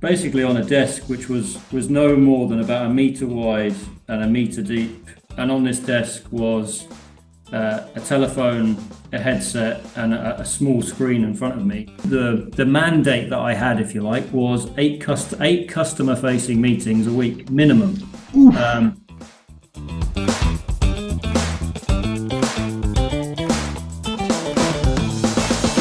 basically on a desk which was no more than about a meter wide and a meter deep. And on this desk was a telephone, a headset, and a small screen in front of me. The mandate that I had, if you like, was eight customer-facing meetings a week minimum. Good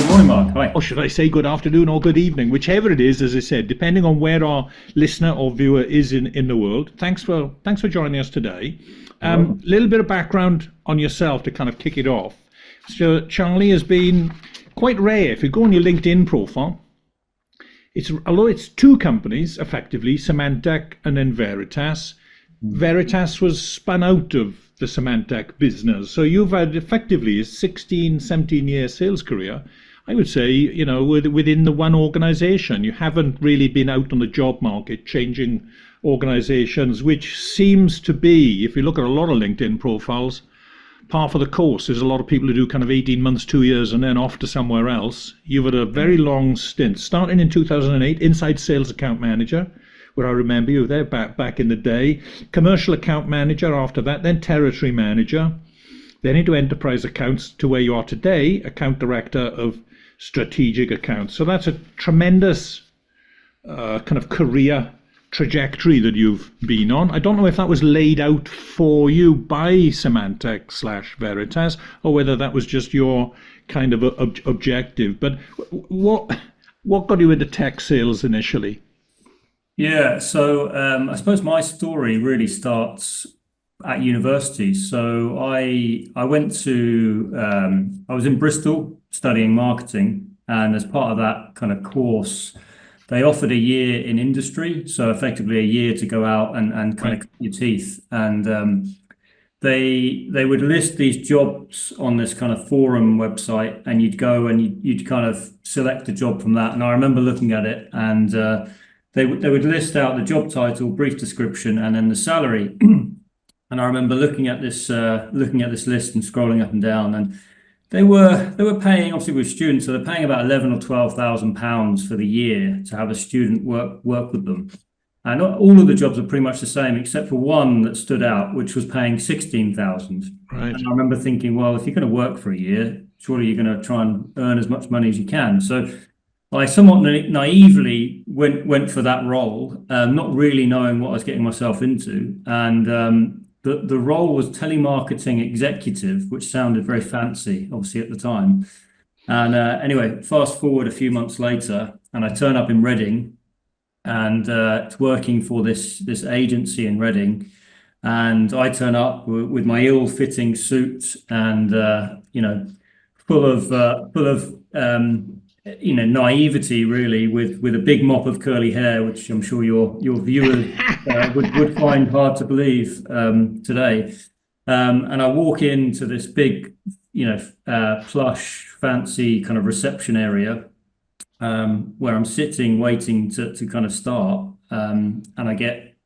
morning, Mark. Hi. Or should I say good afternoon or good evening, whichever it is, as I said, depending on where our listener or viewer is in the world. Thanks for joining us today. A little bit of background on yourself to kind of kick it off. So Charlie has been quite rare. If you go on your LinkedIn profile, although it's two companies, effectively, Symantec and then Veritas. Veritas was spun out of the Symantec business. So you've had effectively a 16, 17-year sales career, I would say, within the one organization. You haven't really been out on the job market changing organizations, which seems to be, if you look at a lot of LinkedIn profiles, par for the course. There's a lot of people who do kind of 18 months, 2 years, and then off to somewhere else. You've had a very long stint, starting in 2008, inside sales account manager, where I remember you there back in the day, commercial account manager after that, then territory manager, then into enterprise accounts to where you are today, account director of strategic accounts. So that's a tremendous kind of career trajectory that you've been on. I don't know if that was laid out for you by Symantec/Veritas or whether that was just your kind of objective. But what got you into tech sales initially? Yeah, so I suppose my story really starts at university. So I was in Bristol studying marketing, and as part of that kind of course, they offered a year in industry, so effectively a year to go out and kind of cut your teeth. And they would list these jobs on this kind of forum website, and you'd go and you'd kind of select a job from that. And I remember looking at it, and they would list out the job title, brief description, and then the salary. And I remember looking at this list and scrolling up and down, and they were paying, obviously with students, so they're paying about 11 or 12,000 pounds for the year to have a student work with them. And all of the jobs are pretty much the same, except for one that stood out, which was paying 16,000. Right. And I remember thinking, well, if you're going to work for a year, surely you're going to try and earn as much money as you can. So I somewhat naively went for that role, not really knowing what I was getting myself into. And the role was telemarketing executive, which sounded very fancy, obviously, at the time. And anyway, fast forward a few months later, and I turn up in Reading, and it's working for this agency in Reading. And I turn up with my ill-fitting suit and full of naivety, really, with a big mop of curly hair, which I'm sure your viewers would find hard to believe today. And I walk into this big, plush, fancy kind of reception area where I'm sitting, waiting to kind of start. And I get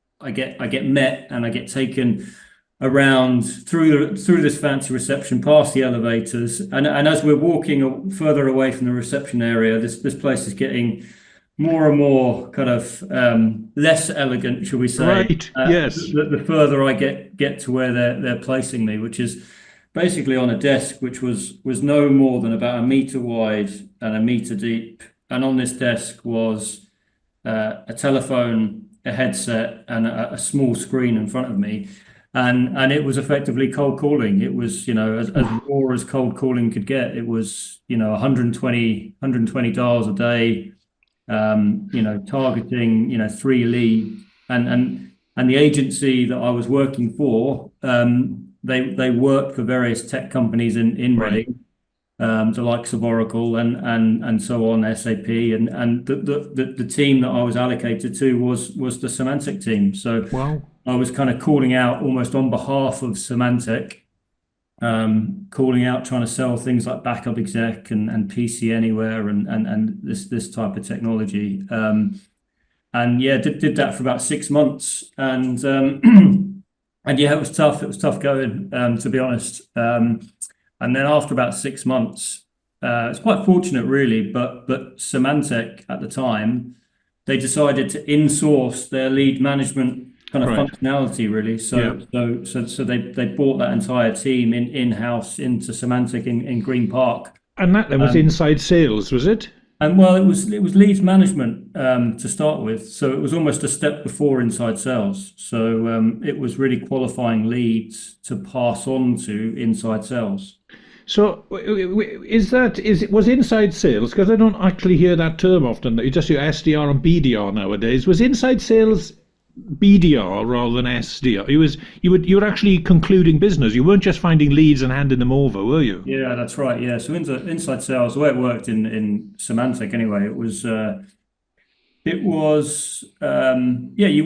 met, and I get taken around through this fancy reception, past the elevators, and as we're walking further away from the reception area, this place is getting more and more kind of less elegant, shall we say? Right. Yes. The further I get to where they're placing me, which is basically on a desk which was no more than about a meter wide and a meter deep, and on this desk was a telephone, a headset, and a small screen in front of me. And it was effectively cold calling. It was, as raw as cold calling could get. It was, 120 dials a day, targeting, 3 leads. And the agency that I was working for, they worked for various tech companies in Reading, the likes of Oracle and so on, SAP, and the team that I was allocated to was the Symantec team. So wow. I was kind of calling out almost on behalf of Symantec, calling out, trying to sell things like backup exec and PC Anywhere and this type of technology. And yeah, did that for about 6 months, and yeah, it was tough. It was tough going, to be honest. And then after about 6 months, it's quite fortunate, really. But Symantec at the time they decided to insource their lead management kind of Right. functionality, really. Yeah. So they brought that entire team in-house into Symantec in Green Park. And that then was inside sales, was it? And well, it was leads management to start with, so it was almost a step before inside sales. So it was really qualifying leads to pass on to inside sales. So was inside sales, because I don't actually hear that term often. You just hear SDR and BDR nowadays. Was inside sales BDR rather than SDR? You were actually concluding business. You weren't just finding leads and handing them over, were you? Yeah, that's right. Yeah, so inside sales, the way it worked in Symantec anyway, yeah, you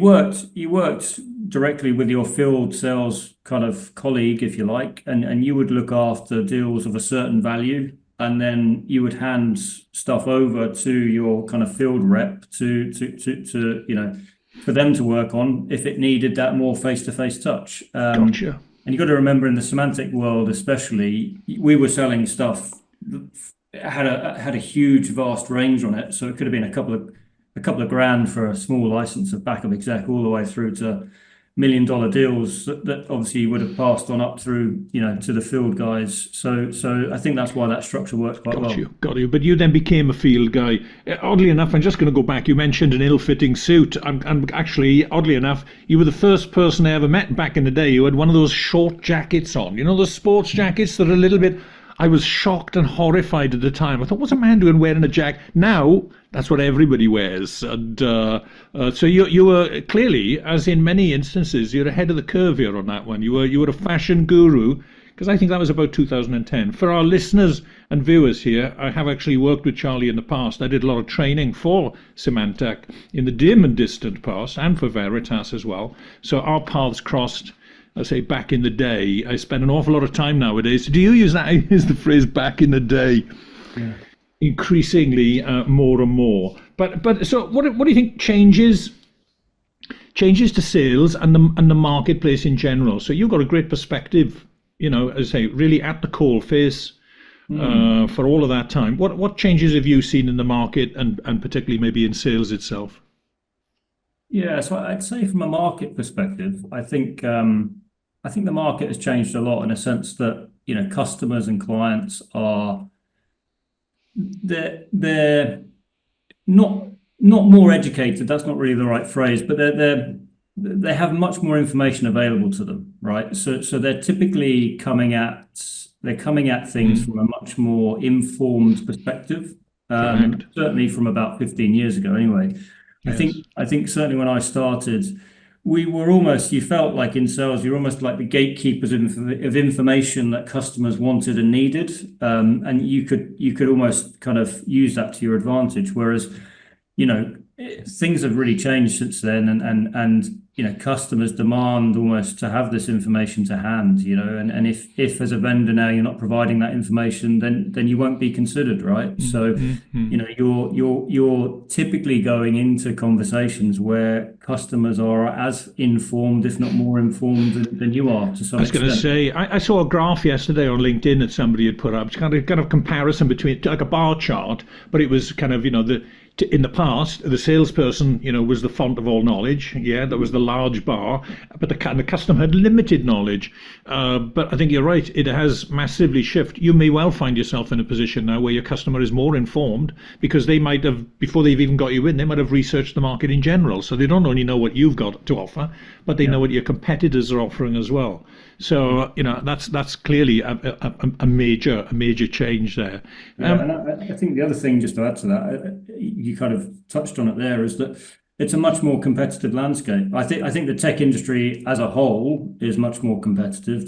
worked directly with your field sales kind of colleague, if you like, and you would look after deals of a certain value, and then you would hand stuff over to your kind of field rep to for them to work on if it needed that more face-to-face touch. Gotcha. And you've got to remember, in the Symantec world especially, we were selling stuff that had a huge, vast range on it. So it could have been a couple of grand for a small license of backup exec, all the way through to $1 million deals that obviously you would have passed on up through, to the field guys. So I think that's why that structure worked quite well. Got you. But you then became a field guy. Oddly enough, I'm just going to go back. You mentioned an ill-fitting suit. And actually, oddly enough, you were the first person I ever met back in the day who had one of those short jackets on. You know, those sports jackets that are a little bit... I was shocked and horrified at the time. I thought, what's a man doing wearing a jacket? Now, that's what everybody wears. And so you were clearly, as in many instances, you're ahead of the curve here on that one. You were a fashion guru, because I think that was about 2010. For our listeners and viewers here, I have actually worked with Charlie in the past. I did a lot of training for Symantec in the dim and distant past, and for Veritas as well. So our paths crossed, I say, back in the day. I spend an awful lot of time nowadays. Do you use that? I use the phrase "back in the day" increasingly more and more. But so what do you think changes to sales and the marketplace in general? So you've got a great perspective, as I say, really at the coalface for all of that time. What changes have you seen in the market and particularly maybe in sales itself? Yeah, so I'd say from a market perspective, I think the market has changed a lot, in a sense that customers and clients they're not more educated. That's not really the right phrase, but they have much more information available to them, right? So they're typically coming at things from a much more informed perspective. Certainly from about 15 years ago, anyway. Yes. I think certainly when I started, you felt like in sales, you're almost like the gatekeepers of information that customers wanted and needed. And you could almost kind of use that to your advantage. Whereas, things have really changed since then, and customers demand almost to have this information to hand, and if as a vendor now you're not providing that information, then you won't be considered, right? So you're typically going into conversations where customers are as informed, if not more informed, than you are to some extent. I was going to say, I saw a graph yesterday on LinkedIn that somebody had put up. It's kind of comparison between, like a bar chart, but it was kind of in the past, the salesperson, was the font of all knowledge. Yeah, that was the large bar, but the customer had limited knowledge. But I think you're right; it has massively shifted. You may well find yourself in a position now where your customer is more informed, because they might have, before they've even got you in, they might have researched the market in general. So they don't only know what you've got to offer, but they know what your competitors are offering as well. So that's clearly a major change there. And I think the other thing, just to add to that, you kind of touched on it there, is that it's a much more competitive landscape. I think the tech industry as a whole is much more competitive.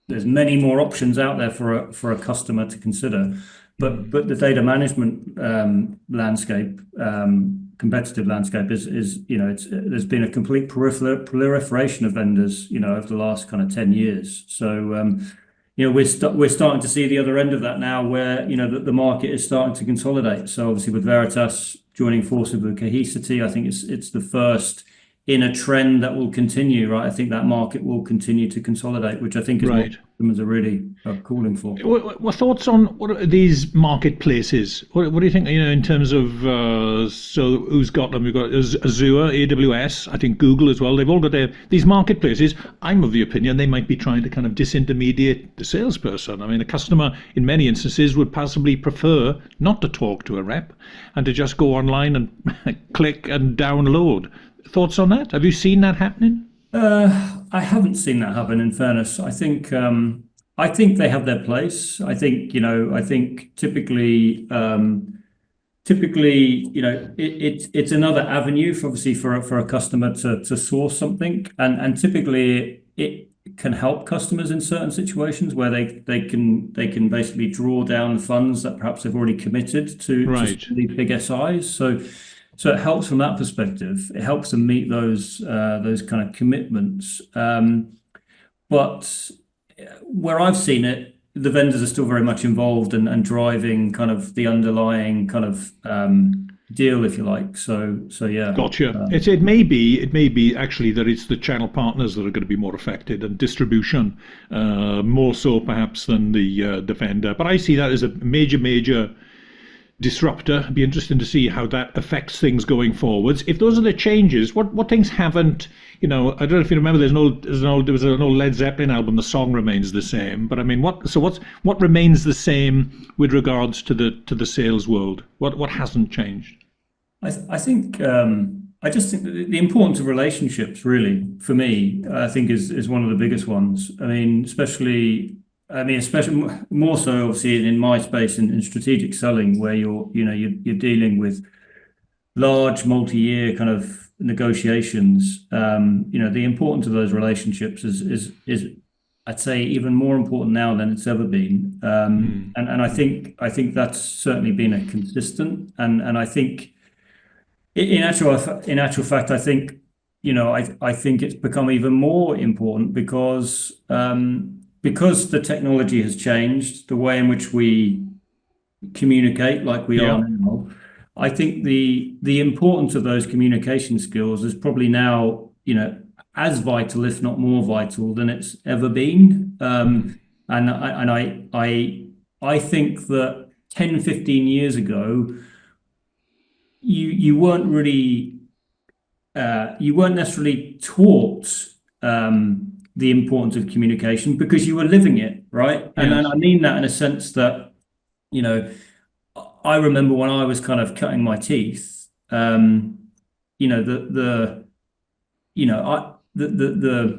There's many more options out there for a customer to consider, but the data management landscape, competitive landscape is there's been a complete proliferation of vendors over the last kind of 10 years. So we're starting to see the other end of that now, where the market is starting to consolidate. So obviously with Veritas joining forces with Cohesity, I think it's the first in a trend that will continue, right? I think that market will continue to consolidate, which I think is what customers are really calling for. What thoughts on what are these marketplaces? What do you think, in terms of, so who's got them? We've got Azure, AWS, I think Google as well. They've all got these marketplaces. I'm of the opinion they might be trying to kind of disintermediate the salesperson. I mean, a customer in many instances would possibly prefer not to talk to a rep and to just go online and click and download. Thoughts on that? Have you seen that happening? I haven't seen that happen, in fairness. I think they have their place. I think typically, it's another avenue for obviously for a customer to source something, and typically it can help customers in certain situations where they can basically draw down funds that perhaps they've already committed to these big SIs. So it helps from that perspective. It helps them meet those kind of commitments. But where I've seen it, the vendors are still very much involved and driving kind of the underlying kind of deal, if you like. So yeah. Gotcha. It may be actually that it's the channel partners that are going to be more affected, and distribution more so perhaps than the vendor. But I see that as a major disruptor. It'd be interesting to see how that affects things going forwards. If those are the changes, what things haven't, I don't know if you remember, there was an old Led Zeppelin album, the song remains the same. But I mean, what remains the same with regards to the sales world? What hasn't changed? I think I just think that the importance of relationships, really, for me, I think is one of the biggest ones. Especially more so obviously in my space in strategic selling, where you're dealing with large multi-year kind of negotiations. The importance of those relationships is I'd say even more important now than it's ever been. And I think that's certainly been a consistent, and I think in actual fact, I think I think it's become even more important because the technology has changed the way in which we communicate, like we are now. I think the importance of those communication skills is probably now, as vital, if not more vital, than it's ever been. And I think that 10, 15 years ago, you weren't necessarily taught the importance of communication because you were living it, right? Yes. And I mean that in a sense that, I remember when I was kind of cutting my teeth, the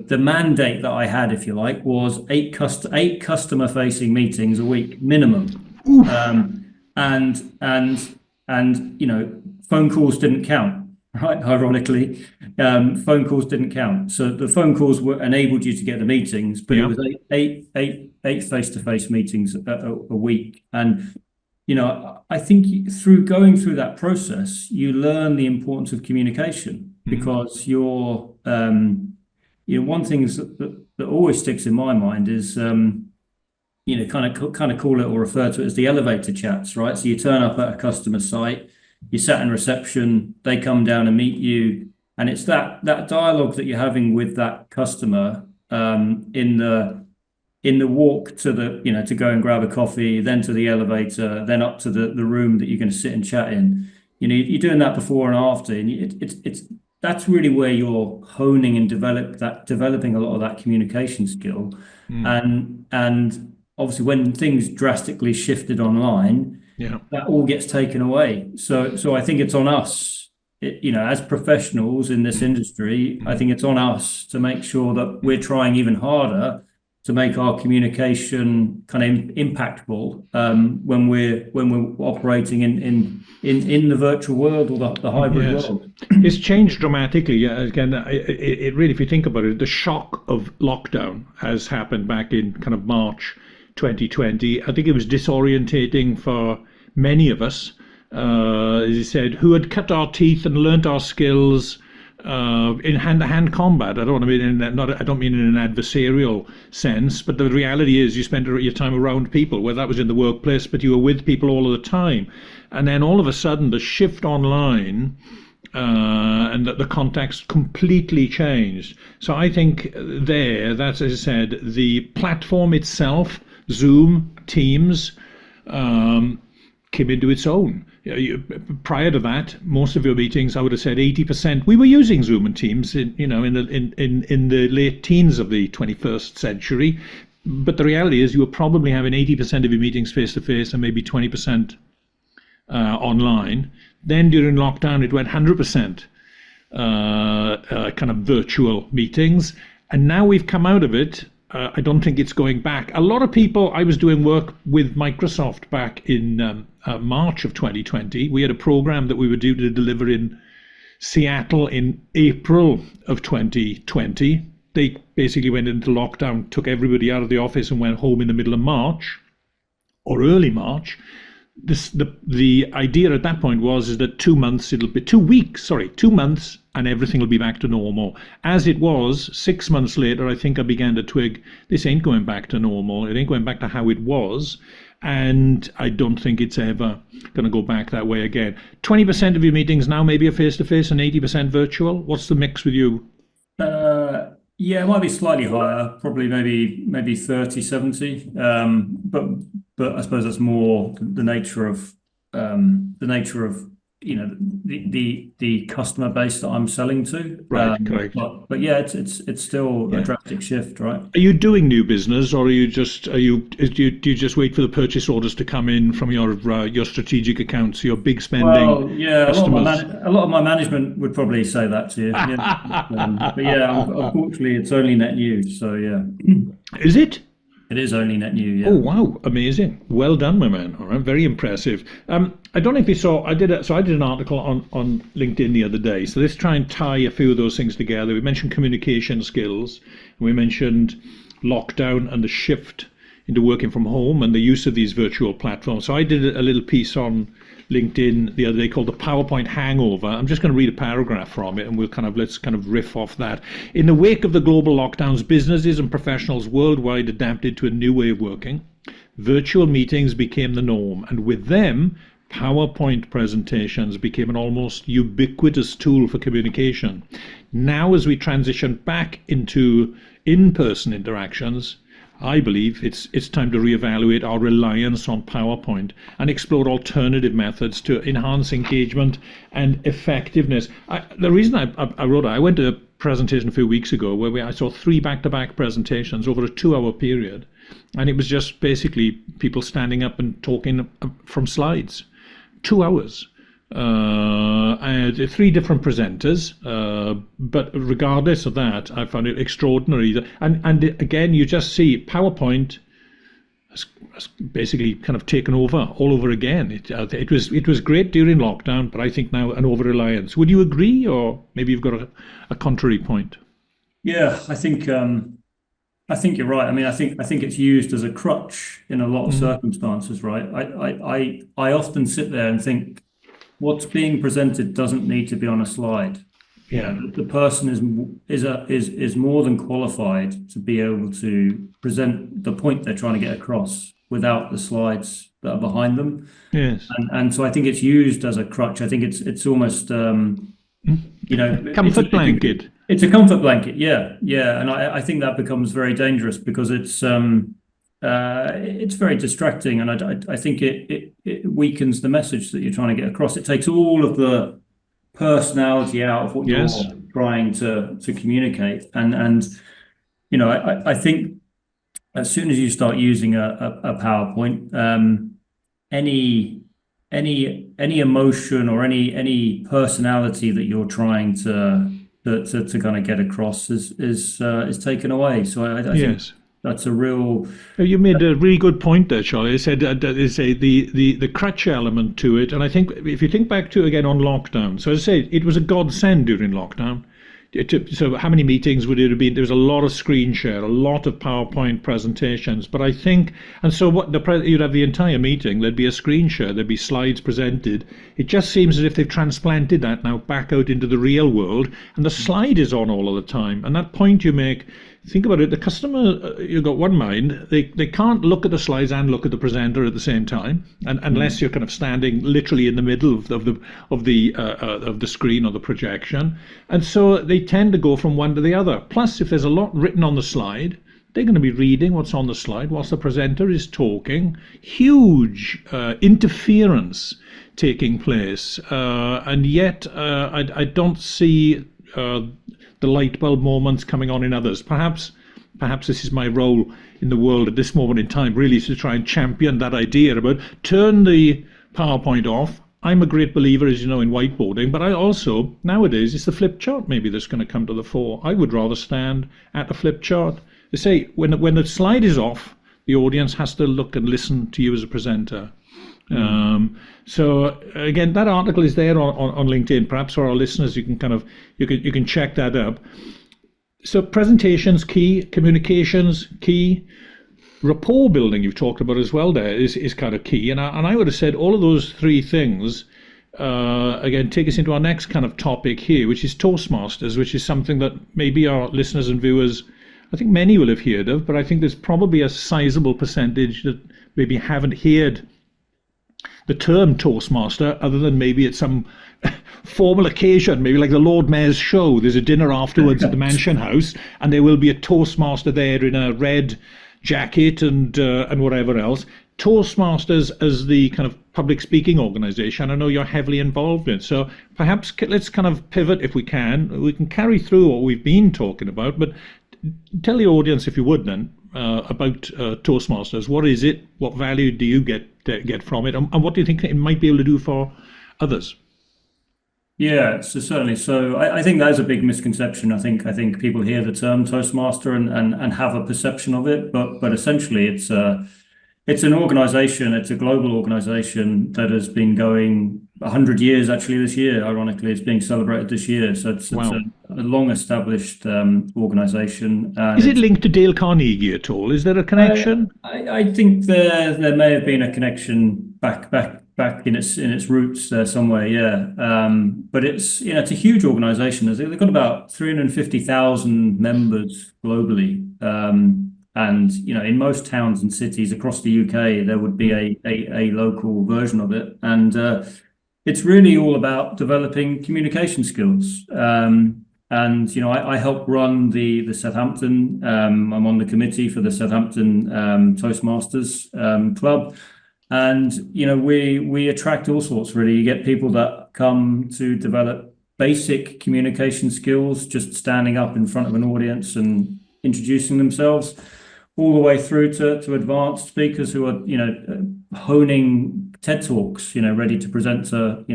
mandate that I had, if you like, was eight customer-facing meetings a week minimum, and phone calls didn't count. Right, ironically, phone calls didn't count. So the phone calls enabled you to get the meetings, but it was eight face-to-face meetings a week. And I think through going through that process, you learn the importance of communication, because one thing that always sticks in my mind is kind of call it or refer to it as the elevator chats, right? So you turn up at a customer site. You sat in reception, they come down and meet you, and it's that dialogue that you're having with that customer in the walk to to go and grab a coffee, then to the elevator, then up to the room that you're going to sit and chat in. You're doing that before and after, and that's really where you're honing and developing a lot of that communication skill. And obviously when things drastically shifted online, that all gets taken away. So I think it's on us, as professionals in this industry. I think it's on us to make sure that we're trying even harder to make our communication kind of impactful when we're operating in the virtual world or the hybrid world. It's changed dramatically. Again, it really, if you think about it, the shock of lockdown has happened back in kind of March 2020. I think it was disorientating for many of us, as you said, who had cut our teeth and learnt our skills in hand-to-hand combat. I don't mean in an adversarial sense, but the reality is you spend your time around people, whether that was in the workplace, but you were with people all of the time. And then all of a sudden, the shift online and that the context completely changed. So I think that's, as I said, the platform itself, Zoom, Teams, came into its own. Prior to that, most of your meetings, I would have said 80%. We were using Zoom and Teams, in the late teens of the 21st century. But the reality is, you were probably having 80% of your meetings face to face and maybe 20% online. Then during lockdown, it went 100% kind of virtual meetings, and now we've come out of it. I don't think it's going back. A lot of people, I was doing work with Microsoft back in March of 2020. We had a program that we were due to deliver in Seattle in April of 2020. They basically went into lockdown, took everybody out of the office and went home in the middle of March or early March. The idea at that point is that 2 months, 2 months, and everything will be back to normal. As it was, 6 months later, I think I began to twig, this ain't going back to normal. It ain't going back to how it was. And I don't think it's ever going to go back that way again. 20% of your meetings now maybe are face-to-face and 80% virtual. What's the mix with you? Yeah, it might be slightly higher, probably maybe 30, 70. But I suppose that's more the nature of the customer base that I'm selling to. Right, correct. But yeah, it's still a drastic shift, right? Are you doing new business, or do you just wait for the purchase orders to come in from your strategic accounts, your big spending? Well, yeah, customers? a lot of my management would probably say that to you. Yeah. But yeah, unfortunately, it's only net new. So yeah. Is it? It is only net new, yeah. Oh wow, amazing! Well done, my man. All right, very impressive. I don't know if you saw. I did an article on LinkedIn the other day. So let's try and tie a few of those things together. We mentioned communication skills, and we mentioned lockdown and the shift into working from home and the use of these virtual platforms. So I did a little piece on LinkedIn the other day called the PowerPoint Hangover. I'm just going to read a paragraph from it, and let's riff off that. In the wake of the global lockdowns, businesses and professionals worldwide adapted to a new way of working. Virtual meetings became the norm, and with them, PowerPoint presentations became an almost ubiquitous tool for communication. Now, as we transition back into in-person interactions, I believe it's time to reevaluate our reliance on PowerPoint and explore alternative methods to enhance engagement and effectiveness. The reason I wrote it, I went to a presentation a few weeks ago where I saw 3 back-to-back presentations over a 2-hour period, and it was just basically people standing up and talking from slides. 2 hours. And 3 different presenters, but regardless of that, I found it extraordinary. And again, you just see PowerPoint has basically kind of taken over all over again. It was great during lockdown, but I think now an over-reliance. Would you agree, or maybe you've got a contrary point? Yeah, I think you're right. I mean, I think it's used as a crutch in a lot of circumstances, right? I often sit there and think, what's being presented doesn't need to be on a slide. Yeah, the person is more than qualified to be able to present the point they're trying to get across without the slides that are behind them. Yes, and so I think it's used as a crutch. I think it's almost comfort blanket. It's a comfort blanket. Yeah, and I think that becomes very dangerous because it's very distracting, and I think it weakens the message that you're trying to get across. It takes all of the personality out of what you're trying to communicate, and I think as soon as you start using a PowerPoint, any emotion or any personality that you're trying to kind of get across is taken away. So I think that's a real. You made a really good point there, Charlie. I said the crutch element to it, and I think if you think back to again on lockdown. So as I say, it was a godsend during lockdown. So how many meetings would it have been? There was a lot of screen share, a lot of PowerPoint presentations. But I think, and so you'd have the entire meeting. There'd be a screen share. There'd be slides presented. It just seems as if they've transplanted that now back out into the real world, and the slide is on all of the time. And that point you make think about it, the customer, you've got one mind, they can't look at the slides and look at the presenter at the same time, and unless you're kind of standing literally in the middle of the screen or the projection, and so they tend to go from one to the other. Plus, if there's a lot written on the slide, they're going to be reading what's on the slide whilst the presenter is talking. Huge interference taking place, and yet I don't see the light bulb moments coming on in others. Perhaps this is my role in the world at this moment in time, really, is to try and champion that idea about turn the PowerPoint off. I'm a great believer, as you know, in whiteboarding, but I also, nowadays, it's the flip chart maybe that's going to come to the fore. I would rather stand at the flip chart. They say when the slide is off, the audience has to look and listen to you as a presenter. So again, that article is there on LinkedIn. Perhaps for our listeners, you can check that up. So presentations key, communications key, rapport building you've talked about as well. There is kind of key, and I would have said all of those three things. Again, take us into our next kind of topic here, which is Toastmasters, which is something that maybe our listeners and viewers, I think many will have heard of, but I think there's probably a sizable percentage that maybe haven't heard the term Toastmaster, other than maybe at some formal occasion, maybe like the Lord Mayor's show. There's a dinner afterwards at the Mansion House, and there will be a Toastmaster there in a red jacket and whatever else. Toastmasters as the kind of public speaking organisation, I know you're heavily involved in. So perhaps let's kind of pivot if we can. We can carry through what we've been talking about, but tell the audience, if you would, then about Toastmasters. What is it? What value do you get from it? And what do you think it might be able to do for others? Yeah, so certainly. So I think that is a big misconception. I think people hear the term Toastmaster and have a perception of it, but essentially it's an organization, it's a global organization that has been going 100 years actually this year. Ironically, it's being celebrated this year. So it's a long-established organization. Is it linked to Dale Carnegie at all? Is there a connection? I think there may have been a connection back in its roots there somewhere, yeah. But it's a huge organization. They've got about 350,000 members globally. And in most towns and cities across the UK, there would be a local version of it, and it's really all about developing communication skills. And I help run the Southampton. I'm on the committee for the Southampton Toastmasters club, and we attract all sorts. Really, you get people that come to develop basic communication skills, just standing up in front of an audience and introducing themselves, all the way through to advanced speakers who are honing TED Talks, ready to present to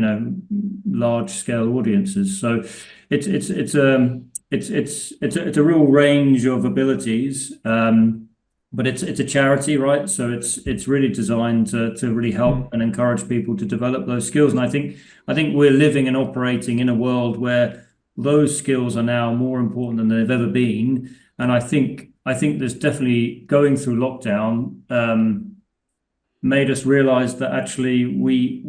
large scale audiences. So it's a real range of abilities, but it's a charity, right? So it's really designed to really help and encourage people to develop those skills. And I think we're living and operating in a world where those skills are now more important than they've ever been. And I think there's definitely, going through lockdown, made us realize that actually we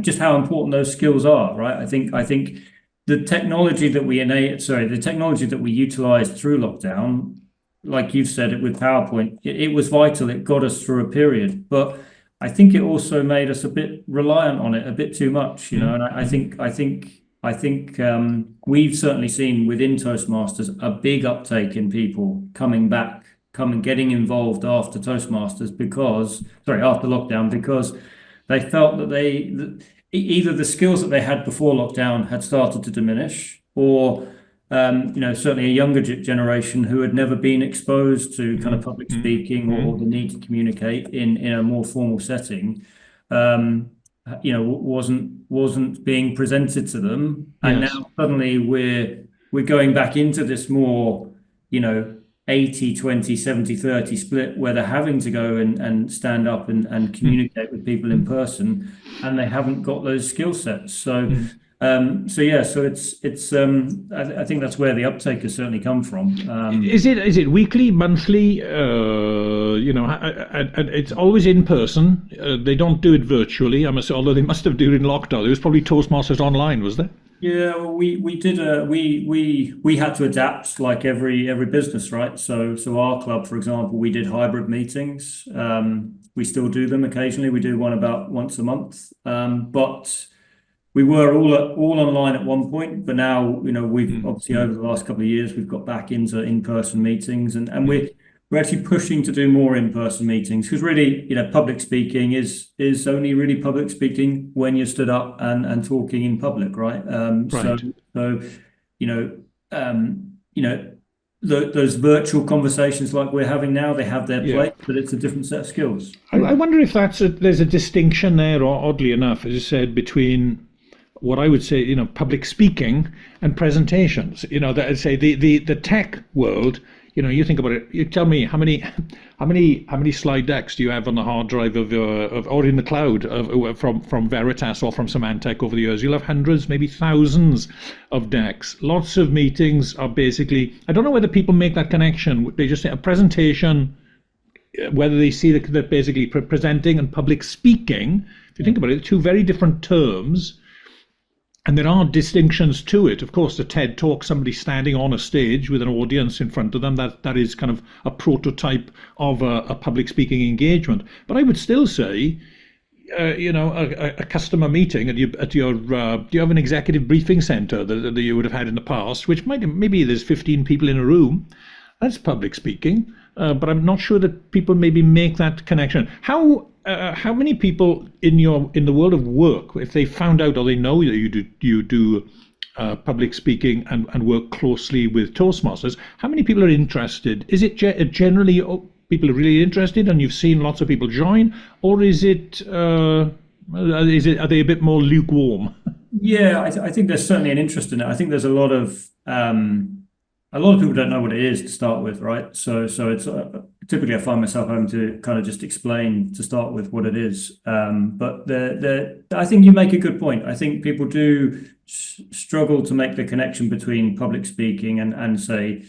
just how important those skills are, right? I think the technology that we utilized through lockdown, like you've said it with PowerPoint, it was vital. It got us through a period, but I think it also made us a bit reliant on it, a bit too much, and I think we've certainly seen within Toastmasters a big uptake in people getting involved after Toastmasters after lockdown, because they felt that either the skills that they had before lockdown had started to diminish, or certainly a younger generation who had never been exposed to kind of public speaking or the need to communicate in a more formal setting, wasn't being presented to them. And now suddenly we're going back into this more 80-20, 70-30 split, where they're having to go and stand up and communicate with people in person, and they haven't got those skill sets. So So I think that's where the uptake has certainly come from. Is it weekly, monthly? And it's always in person. They don't do it virtually. I must say, although they must have during lockdown. There was probably Toastmasters online, was there? Yeah, well, we did we had to adapt like every business, right? So our club, for example, we did hybrid meetings. We still do them occasionally. We do one about once a month. But we were all online at one point, but now, we've obviously over the last couple of years we've got back into in-person meetings, and we're actually pushing to do more in-person meetings, because really, public speaking is only really public speaking when you're stood up and talking in public, right? Right. So you know you know those virtual conversations like we're having now, they have their Yeah. place, but it's a different set of skills. I wonder if there's a distinction there, or oddly enough, as you said, between what I would say, public speaking and presentations. That I'd say the tech world. You think about it. You tell me how many slide decks do you have on the hard drive or in the cloud from Veritas or from Symantec over the years? You'll have hundreds, maybe thousands of decks. Lots of meetings are basically. I don't know whether people make that connection. They just say a presentation, whether they see that basically presenting and public speaking. If you think about it, two very different terms. And there are distinctions to it. Of course, the TED Talk, somebody standing on a stage with an audience in front of them, that is kind of a prototype of a public speaking engagement. But I would still say, a customer meeting do you have an executive briefing center that you would have had in the past, which maybe there's 15 people in a room. That's public speaking, but I'm not sure that people maybe make that connection. How many people in the world of work, if they found out or they know that you do public speaking and work closely with Toastmasters, how many people are interested? Is it generally people are really interested and you've seen lots of people join, or is it are they a bit more lukewarm? Yeah, I think there's certainly an interest in it. I think there's a lot of people don't know what it is to start with, right? So it's typically I find myself having to kind of just explain to start with what it is. But I think you make a good point. I think people do struggle to make the connection between public speaking and say,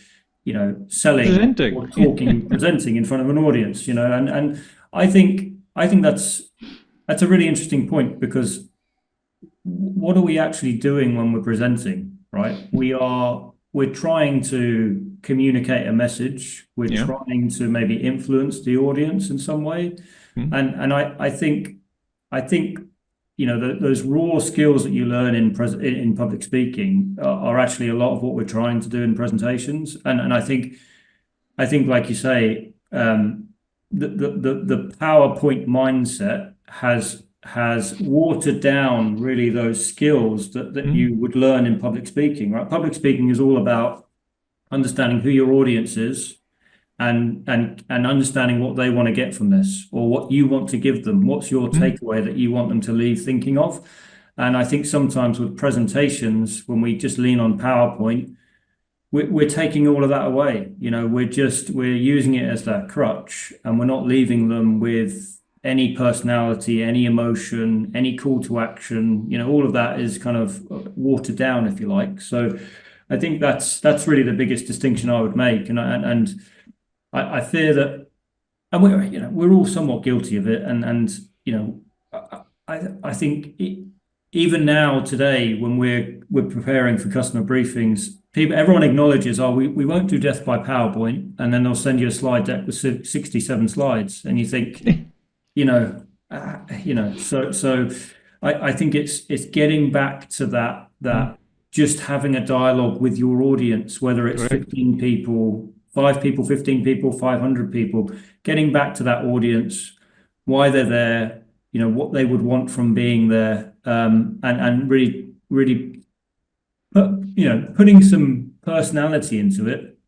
selling Presenting. or talking, presenting in front of an audience, and I think that's a really interesting point, because what are we actually doing when we're presenting, right? We're trying to communicate a message. We're trying to maybe influence the audience in some way. And I think those raw skills that you learn in public speaking are actually a lot of what we're trying to do in presentations. And I think like you say, the PowerPoint mindset has watered down really those skills that you would learn in public speaking, right? Public speaking is all about understanding who your audience is and understanding what they want to get from this, or what you want to give them. What's your takeaway that you want them to leave thinking of? And I think sometimes with presentations, when we just lean on PowerPoint, we're taking all of that away. We're using it as that crutch, and we're not leaving them with any personality, any emotion, any call to action. All of that is kind of watered down, if you like. So I think that's really the biggest distinction I would make. And I fear that, and we're all somewhat guilty of it. And I think even now today, when we're preparing for customer briefings, everyone acknowledges, we won't do death by PowerPoint, and then they'll send you a slide deck with 67 slides, and you think, so I think it's getting back to that just having a dialogue with your audience, whether it's 15 people, 5 people, 15 people, 500 people, getting back to that audience, why they're there, what they would want from being there, and really putting some personality into it,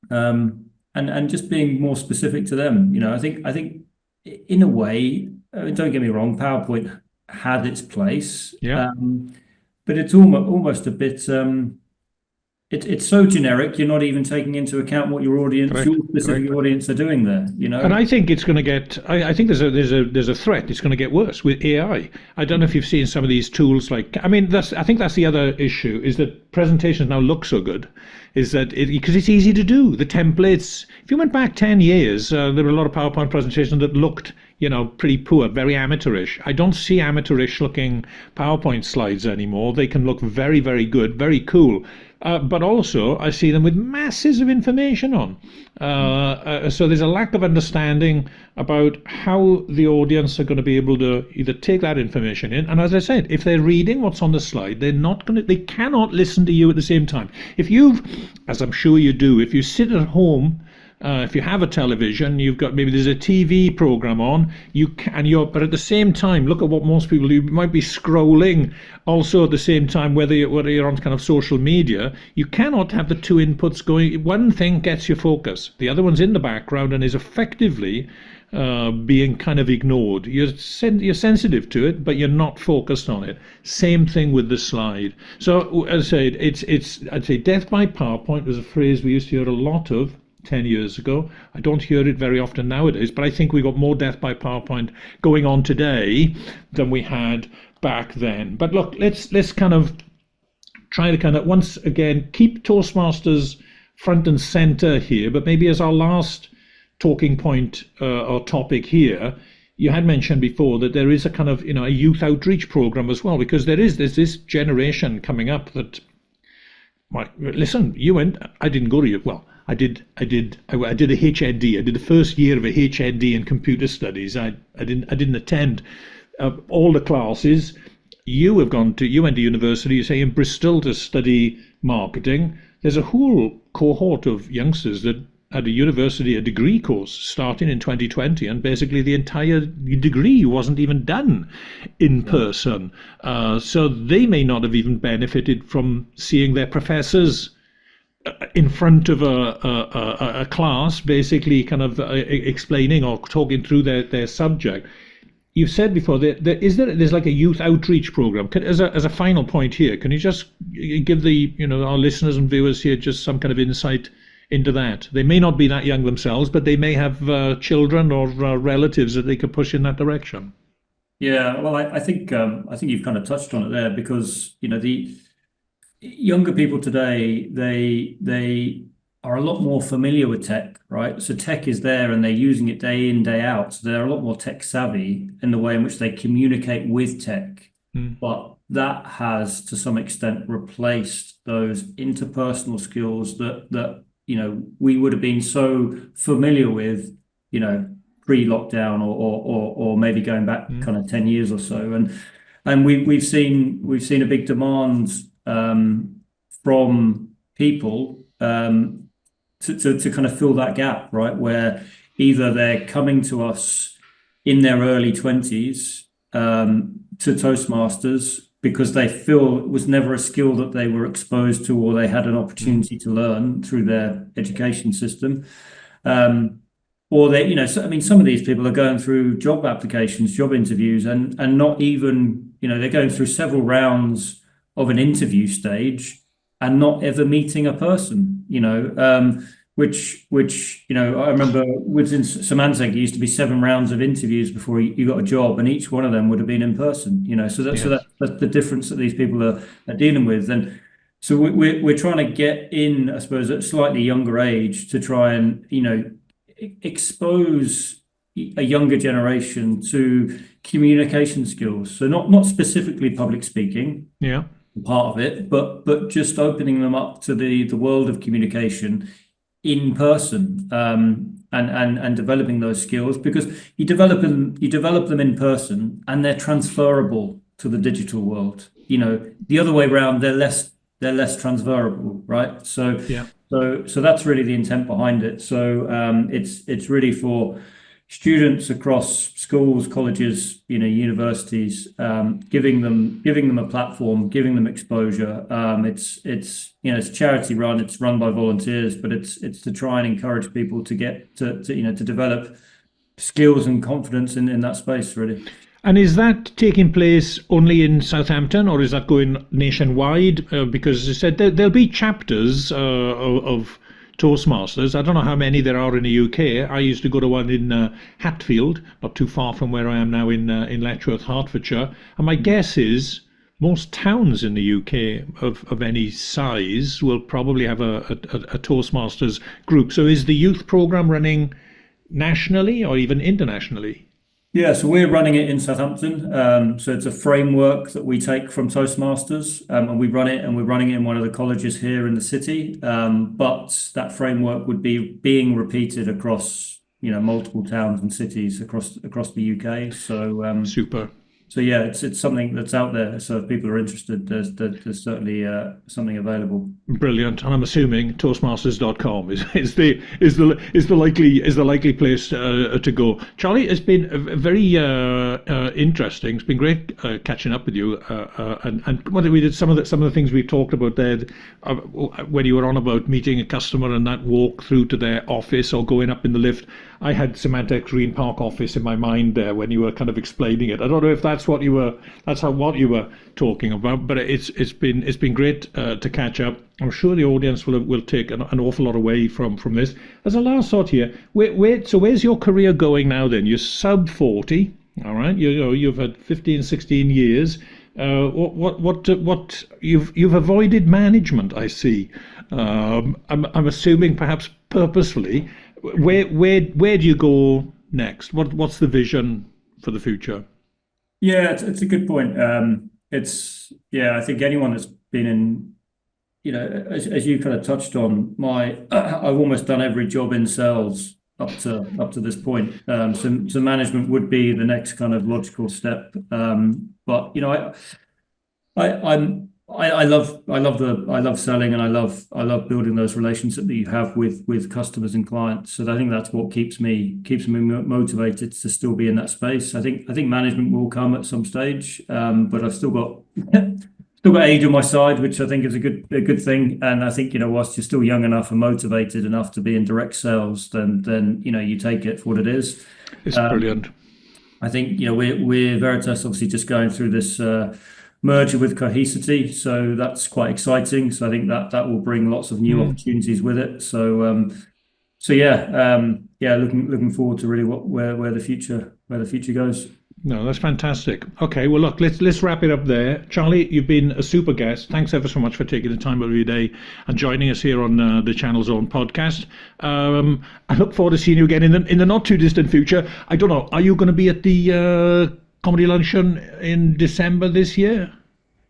and just being more specific to them. I think in a way, don't get me wrong, PowerPoint had its place, but it's almost a bit it's so generic. You're not even taking into account what your audience, Correct. your specific audience, are doing there. And I think it's going to get. I think there's a threat. It's going to get worse with AI. I don't know if you've seen some of these tools. Like, I mean, I think that's the other issue, is that presentations now look so good, is that because it's easy to do. The templates. If you went back 10 years, there were a lot of PowerPoint presentations that looked, pretty poor, very amateurish. I don't see amateurish looking PowerPoint slides anymore. They can look very, very good, very cool. But also, I see them with masses of information on. So there's a lack of understanding about how the audience are going to be able to either take that information in. And as I said, if they're reading what's on the slide, they cannot listen to you at the same time. If you've, as I'm sure you do, if you sit at home, if you have a television, you've got, maybe there's a TV program on, but at the same time, look at what most people do. You might be scrolling also at the same time, whether you're on kind of social media. You cannot have the two inputs going. One thing gets your focus, the other one's in the background and is effectively being kind of ignored. You're sensitive to it, but you're not focused on it. Same thing with the slide. So as I said, I'd say death by PowerPoint was a phrase we used to hear a lot of 10 years ago. I don't hear it very often nowadays, but I think we got more death by PowerPoint going on today than we had back then. But look, let's kind of try to kind of once again keep Toastmasters front and center here, but maybe as our last talking point or topic here, you had mentioned before that there is a kind of a youth outreach program as well, because there's this generation coming up that, listen, I didn't go to you. Well, I did a HND. I did the first year of a HND in computer studies. I didn't attend all the classes. You went to university, you say, in Bristol to study marketing. There's a whole cohort of youngsters that at a university, a degree course starting in 2020, and basically the entire degree wasn't even done in person. So they may not have even benefited from seeing their professors in front of a class, basically kind of explaining or talking through their subject. You've said before that there's like a youth outreach program. As a final point here, can you just give our listeners and viewers here just some kind of insight into that? They may not be that young themselves, but they may have children or relatives that they could push in that direction. Yeah, well, I think you've kind of touched on it there, because the younger people today, they are a lot more familiar with tech, right? So tech is there and they're using it day in, day out. So they're a lot more tech savvy in the way in which they communicate with tech. But that has to some extent replaced those interpersonal skills that we would have been so familiar with, pre-lockdown or maybe going back kind of 10 years or so. And we've seen a big demand from people to kind of fill that gap, right? Where either they're coming to us in their early 20s to Toastmasters because they feel it was never a skill that they were exposed to or they had an opportunity to learn through their education system. Or they, some of these people are going through job applications, job interviews, and not even, they're going through several rounds of an interview stage and not ever meeting a person, which I remember within Symantec, it used to be 7 rounds of interviews before you got a job, and each one of them would have been in person, so that's the difference that these people are dealing with. And so we're trying to get in, I suppose, at a slightly younger age to try and, expose a younger generation to communication skills. So not specifically public speaking, part of it, but just opening them up to the world of communication in person, and developing those skills, because you develop them in person and they're transferable to the digital world. The other way around, they're less transferable, right? So that's really the intent behind it. So it's really for students across schools, colleges, universities, giving them a platform, giving them exposure. It's charity run, it's run by volunteers, but it's to try and encourage people to get to develop skills and confidence in that space, really. And is that taking place only in Southampton, or is that going nationwide? Because you said there'll be chapters of Toastmasters. I don't know how many there are in the UK. I used to go to one in Hatfield, not too far from where I am now in Letchworth, Hertfordshire. And my guess is most towns in the UK of any size will probably have a Toastmasters group. So is the youth program running nationally or even internationally? Yeah, so we're running it in Southampton. So it's a framework that we take from Toastmasters, and we run it, and we're running it in one of the colleges here in the city. But that framework would be being repeated across, multiple towns and cities across the UK. So Super. So yeah, it's something that's out there. So if people are interested, there's certainly something available. Brilliant, and I'm assuming Toastmasters.com is the likely place to go. Charlie, it's been very interesting. It's been great catching up with you. And what we did, some of the things we talked about there, when you were on about meeting a customer and that walk through to their office or going up in the lift. I had Symantec Green Park office in my mind there when you were kind of explaining it. I don't know if that's what you were talking about, but it's been great to catch up. I'm sure the audience will take an awful lot away from this. As a last thought here, so where's your career going now then? You're sub 40, all right? You've had 15, 16 years. What you've avoided management, I see. I'm assuming perhaps purposefully. Where do you go next? What's the vision for the future? Yeah, it's a good point. I think anyone that's been in, as you kind of touched on, I've almost done every job in sales up to this point. So management would be the next kind of logical step. But I love selling, and I love building those relationships that you have with customers and clients. So I think that's what keeps me motivated to still be in that space. I think management will come at some stage, but I've still got age on my side, which I think is a good thing. And I think whilst you're still young enough and motivated enough to be in direct sales, then you take it for what it is. It's brilliant. I think we're Veritas obviously just going through this merger with Cohesity, so that's quite exciting. So I think that will bring lots of new opportunities with it. So looking forward to really where the future goes. No, that's fantastic. Okay, well look, let's wrap it up there. Charlie, you've been a super guest. Thanks ever so much for taking the time out of your day and joining us here on the Channel's Own podcast. I look forward to seeing you again in the not too distant future. I don't know, are you going to be at the comedy luncheon in December this year?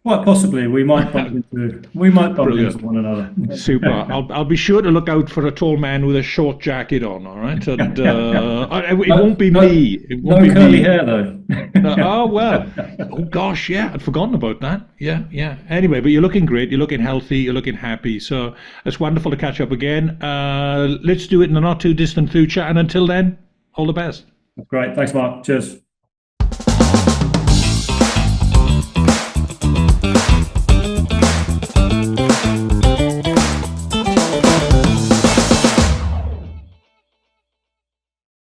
Quite possibly. We might bump into one another. Super. I'll be sure to look out for a tall man with a short jacket on. All right, and it won't be me. It won't be curly hair though. Oh well. Oh gosh, yeah, I'd forgotten about that. Yeah. Anyway, but you're looking great. You're looking healthy. You're looking happy. So it's wonderful to catch up again. Let's do it in the not too distant future. And until then, all the best. Great. Thanks, Mark. Cheers.